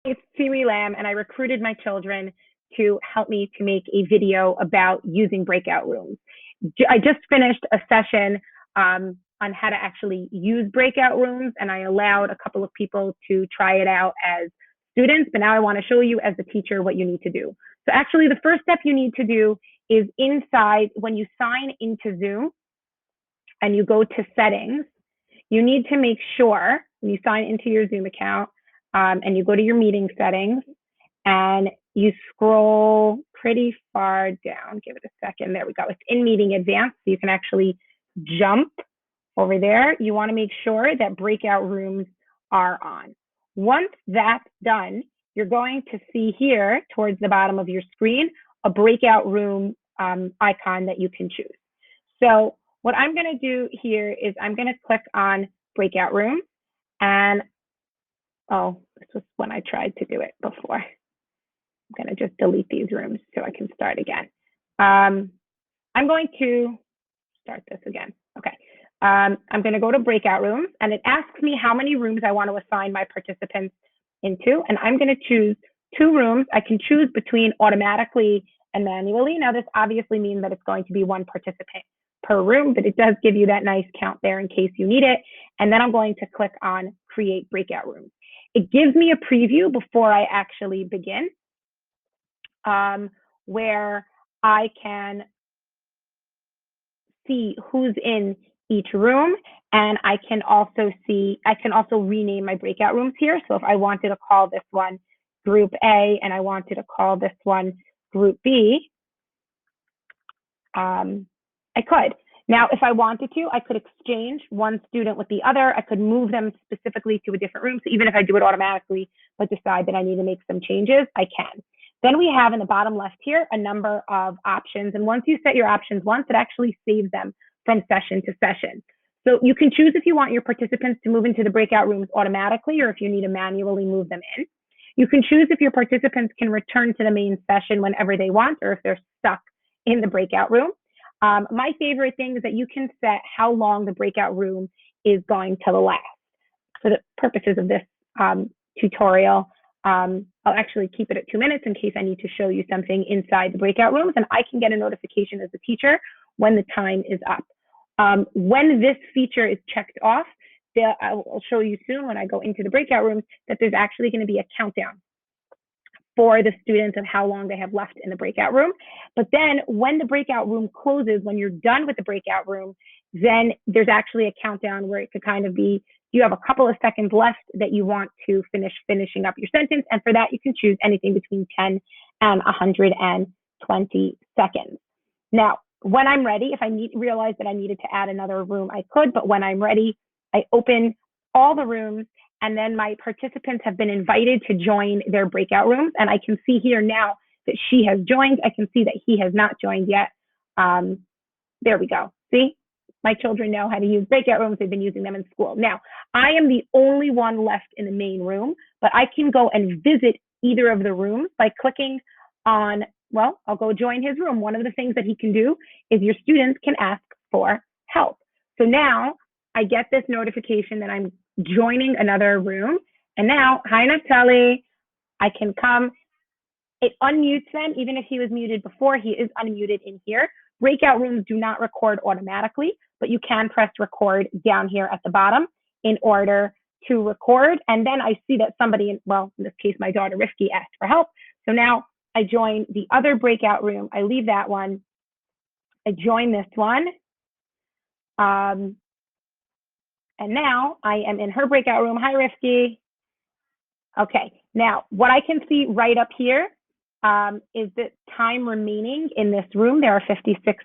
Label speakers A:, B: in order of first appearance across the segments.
A: It's Siri Lamb, and I recruited my children to help me to make a video about using breakout rooms. I just finished a session on how to actually use breakout rooms, and I allowed a couple of people to try it out as students, but now I want to show you as a teacher what you need to do. So actually, the first step you need to do is inside, when you sign into Zoom and you go to settings, you need to make sure when you sign into your Zoom account and you go to your meeting settings and you scroll pretty far down. Give it a second. There we go. It's in meeting advanced, so you can actually jump over there. You want to make sure that breakout rooms are on. Once that's done, you're going to see here towards the bottom of your screen a breakout room icon that you can choose. So what I'm going to do here is I'm going to click on breakout room, and oh, this was when I tried to do it before. I'm going to just delete these rooms so I can start again. I'm going to start this again. Okay. I'm going to go to breakout rooms, and it asks me how many rooms I want to assign my participants into, and I'm going to choose 2 rooms. I can choose between automatically and manually. Now, this obviously means that it's going to be 1 participant per room, but it does give you that nice count there in case you need it. And then I'm going to click on create breakout rooms. It gives me a preview before I actually begin, where I can see who's in each room, and I can also rename my breakout rooms here. So if I wanted to call this one group A and I wanted to call this one group B, I could. Now, if I wanted to, I could exchange one student with the other. I could move them specifically to a different room. So even if I do it automatically, but decide that I need to make some changes, I can. Then we have in the bottom left here a number of options. And once you set your options once, it actually saves them from session to session. So you can choose if you want your participants to move into the breakout rooms automatically, or if you need to manually move them in. You can choose if your participants can return to the main session whenever they want, or if they're stuck in the breakout room. My favorite thing is that you can set how long the breakout room is going to last. For the purposes of this tutorial, I'll actually keep it at 2 minutes in case I need to show you something inside the breakout rooms, and I can get a notification as a teacher when the time is up. When this feature is checked off, I'll show you soon when I go into the breakout rooms that there's actually going to be a countdown for the students of how long they have left in the breakout room. But then when the breakout room closes, when you're done with the breakout room, then there's actually a countdown where it could kind of be, you have a couple of seconds left that you want to finishing up your sentence. And for that, you can choose anything between 10 and 120 seconds. Now, when I'm ready, if I realize that I needed to add another room, I could, but when I'm ready, I open all the rooms, and then my participants have been invited to join their breakout rooms. And I can see here now that she has joined. I can see that he has not joined yet. There we go. See, my children know how to use breakout rooms. They've been using them in school. Now, I am the only one left in the main room, but I can go and visit either of the rooms by clicking on, well, I'll go join his room. One of the things that he can do is your students can ask for help. So now I get this notification that I'm joining another room. And now, hi, Naftali, I can come. It unmutes them. Even if he was muted before, he is unmuted in here. Breakout rooms do not record automatically, but you can press record down here at the bottom in order to record. And then I see that somebody, well, in this case, my daughter Rifki asked for help. So now I join the other breakout room. I leave that one. I join this one. And now I am in her breakout room. Hi, Rifki. Okay, now what I can see right up here is the time remaining in this room. There are 56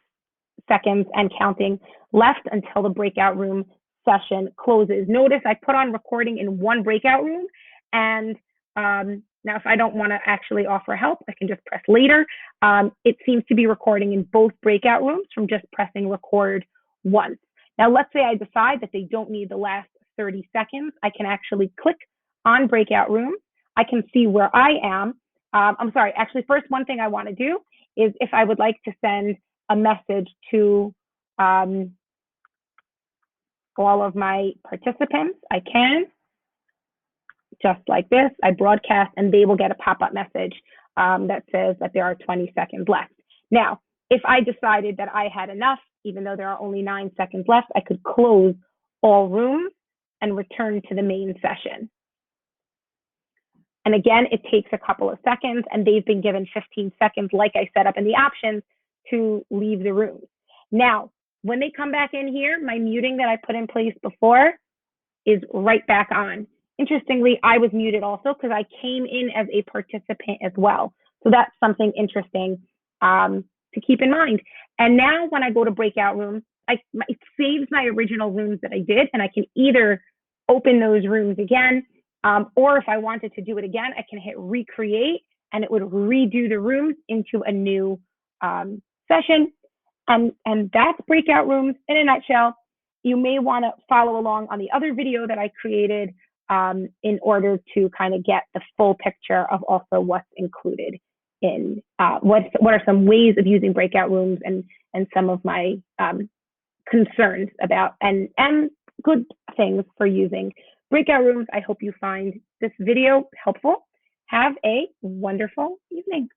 A: seconds and counting left until the breakout room session closes. Notice I put on recording in one breakout room, and now if I don't want to actually offer help, I can just press later. It seems to be recording in both breakout rooms from just pressing record once. Now, let's say I decide that they don't need the last 30 seconds. I can actually click on breakout rooms. I can see where I am. I'm sorry, actually, first, one thing I want to do is if I would like to send a message to all of my participants, I can. just like this. I broadcast and they will get a pop-up message that says that there are 20 seconds left. Now, if I decided that I had enough, even though there are only 9 seconds left, I could close all rooms and return to the main session. And again, it takes a couple of seconds, and they've been given 15 seconds, like I set up in the options, to leave the room. Now, when they come back in here, my muting that I put in place before is right back on. Interestingly, I was muted also because I came in as a participant as well. So that's something interesting to keep in mind. And now when I go to breakout rooms, it saves my original rooms that I did, and I can either open those rooms again, or if I wanted to do it again, I can hit recreate, and it would redo the rooms into a new session. And that's breakout rooms in a nutshell. You may want to follow along on the other video that I created in order to kind of get the full picture of also what's included in what are some ways of using breakout rooms and some of my concerns about and good things for using breakout rooms. I hope you find this video helpful. Have a wonderful evening.